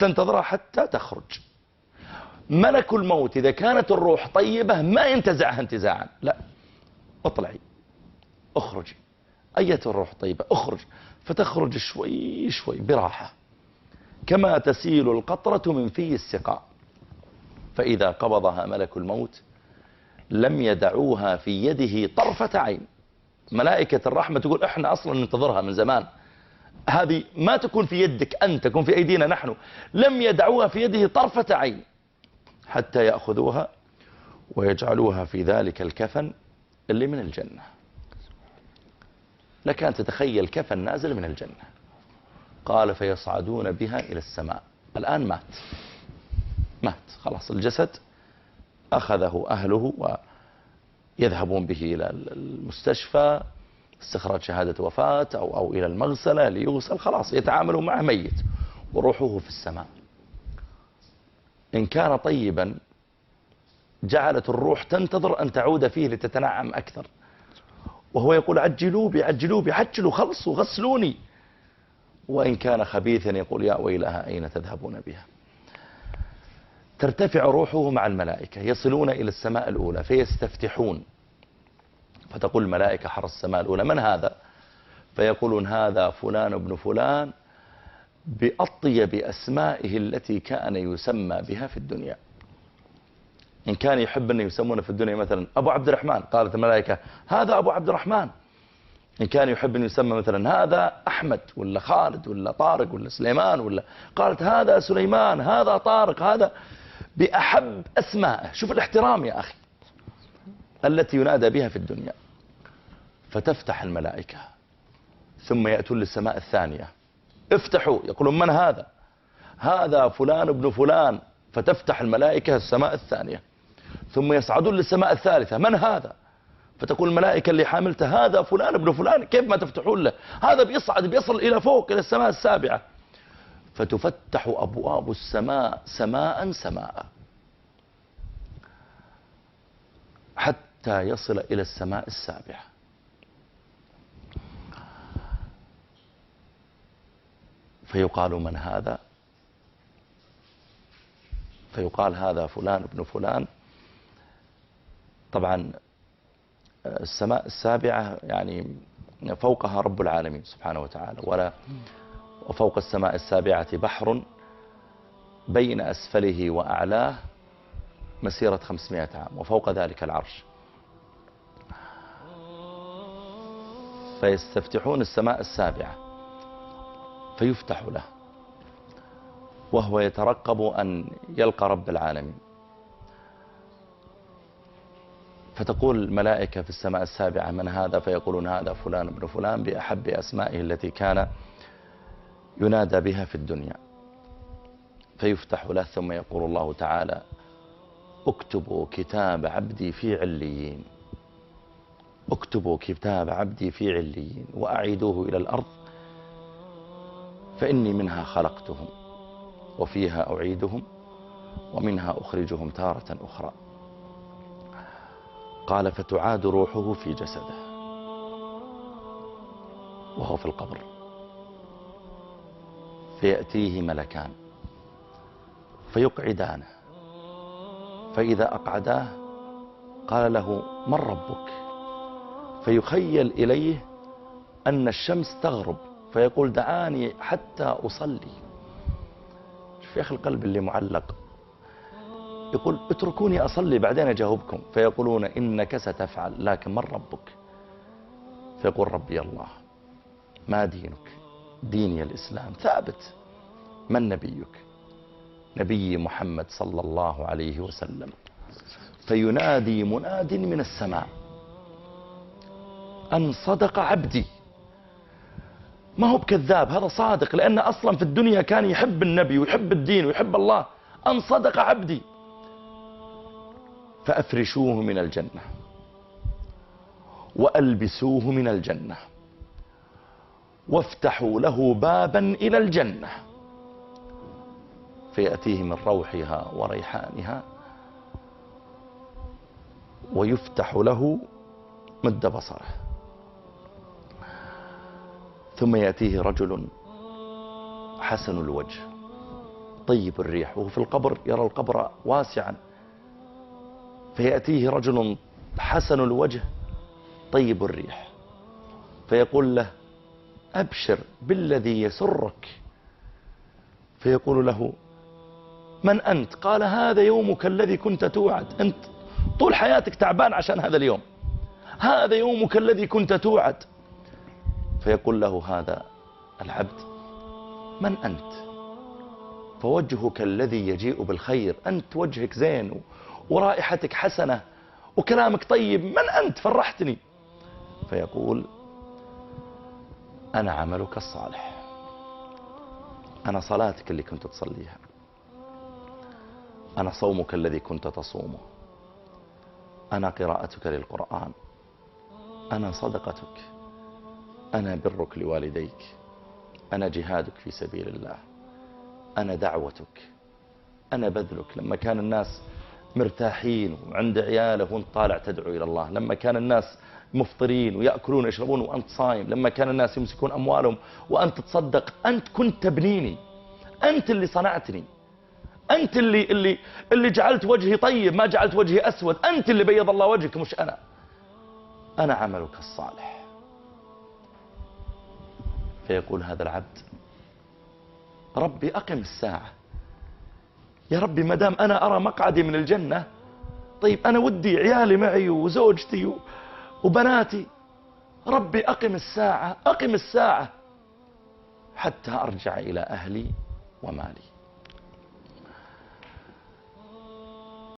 تنتظرها حتى تخرج. ملك الموت إذا كانت الروح طيبة ما ينتزعها انتزاعا، لا، اطلعي اخرجي أية الروح طيبة اخرج، فتخرج شوي شوي براحة، كما تسيل القطرة من في السقاء. فإذا قبضها ملك الموت لم يدعوها في يده طرفة عين. ملائكة الرحمة تقول احنا أصلا ننتظرها من زمان، هذه ما تكون في يدك أنت، تكون في أيدينا نحن. لم يدعوها في يده طرفة عين حتى يأخذوها ويجعلوها في ذلك الكفن اللي من الجنة. لك أن تتخيل كفن نازل من الجنة. قال فيصعدون بها إلى السماء. الآن مات خلاص، الجسد أخذه أهله ويذهبون به إلى المستشفى استخراج شهادة وفاة أو إلى المغسلة ليغسل، خلاص يتعاملوا معه ميت وروحه في السماء. إن كان طيبا جعلت الروح تنتظر أن تعود فيه لتتنعم أكثر، وهو يقول عجلوا بي عجلوا بي، عجلوا خلصوا غسلوني. وإن كان خبيثا يقول يا ويلها أين تذهبون بها. ترتفع روحه مع الملائكة، يصلون إلى السماء الأولى فيستفتحون، فتقول الملائكة حرس السماء الأولى من هذا؟ فيقولون هذا فلان ابن فلان بأطيب أسمائه التي كان يسمى بها في الدنيا. إن كان يحب أن يسمونه في الدنيا مثلا أبو عبد الرحمن، قالت الملائكة هذا أبو عبد الرحمن. إن كان يحب أن يسمى مثلا هذا أحمد ولا خالد ولا طارق ولا سليمان ولا، قالت هذا سليمان هذا طارق هذا، بأحب أسمائه. شوف الاحترام يا أخي التي ينادى بها في الدنيا. فتفتح الملائكة ثم يأتون للسماء الثانية، افتحوا، يقولون من هذا؟ هذا فلان ابن فلان. فتفتح الملائكة السماء الثانية، ثم يصعدون للسماء الثالثة، من هذا؟ فتقول الملائكة اللي حاملته هذا فلان ابن فلان. كيف ما تفتحون له؟ هذا بيصل إلى فوق إلى السماء السابعة. فتفتح أبواب السماء سماء سماء حتى يصل إلى السماء السابعة. فيقال من هذا؟ فيقال هذا فلان ابن فلان. طبعا السماء السابعة يعني فوقها رب العالمين سبحانه وتعالى، وفوق السماء السابعة بحر بين أسفله وأعلاه مسيرة 500 عام، وفوق ذلك العرش. فيستفتحون السماء السابعة فيفتح له، وهو يترقب أن يلقى رب العالمين. فتقول الملائكة في السماء السابعة من هذا؟ فيقولون هذا فلان ابن فلان بأحب أسمائه التي كان ينادى بها في الدنيا. فيفتح له، ثم يقول الله تعالى اكتبوا كتاب عبدي في عليين، اكتبوا كتاب عبدي في عليين وأعيدوه إلى الأرض فإني منها خلقتهم وفيها أعيدهم ومنها أخرجهم تارة أخرى. قال فتعاد روحه في جسده وهو في القبر، فيأتيه ملكان فيقعدانه، فإذا أقعداه قال له من ربك؟ فيخيل إليه أن الشمس تغرب، فيقول دعاني حتى أصلي. شوف يا أخي القلب اللي معلق، يقول اتركوني أصلي بعدين أجاوبكم. فيقولون إنك ستفعل لكن من ربك؟ فيقول ربي الله. ما دينك؟ ديني الإسلام ثابت. من نبيك؟ نبي محمد صلى الله عليه وسلم. فينادي مناد من السماء أن صدق عبدي. ما هو بكذاب، هذا صادق، لأن أصلا في الدنيا كان يحب النبي ويحب الدين ويحب الله. أن صدق عبدي. فأفرشوه من الجنة وألبسوه من الجنة وافتحوا له بابا إلى الجنة، فيأتيه من روحها وريحانها ويفتح له مد بصره. ثم يأتيه رجل حسن الوجه طيب الريح، وهو في القبر يرى القبر واسعا، فيأتيه رجل حسن الوجه طيب الريح فيقول له أبشر بالذي يسرك، فيقول له من أنت؟ قال هذا يومك الذي كنت توعد، أنت طول حياتك تعبان عشان هذا اليوم، هذا يومك الذي كنت توعد. فيقول له هذا العبد من أنت؟ فوجهك الذي يجيء بالخير، أنت وجهك زين ورائحتك حسنة وكلامك طيب، من أنت؟ فرحتني. فيقول أنا عملك الصالح، أنا صلاتك اللي كنت تصليها، أنا صومك الذي كنت تصومه، أنا قراءتك للقرآن، أنا صدقتك، أنا برك لوالديك، أنا جهادك في سبيل الله، أنا دعوتك، أنا بذلك لما كان الناس مرتاحين وعند عياله وانت طالع تدعو إلى الله، لما كان الناس مفطرين ويأكلون ويشربون وأنت صايم، لما كان الناس يمسكون أموالهم وأنت تصدق، أنت كنت تبنيني، أنت اللي صنعتني، أنت اللي جعلت وجهي طيب ما جعلت وجهي أسود، أنت اللي بيض الله وجهك مش أنا عملك الصالح. فيقول هذا العبد ربي أقم الساعة، يا ربي ما دام أنا أرى مقعدي من الجنة، طيب أنا ودي عيالي معي وزوجتي وبناتي، ربي أقم الساعة، أقم الساعة حتى أرجع إلى أهلي ومالي.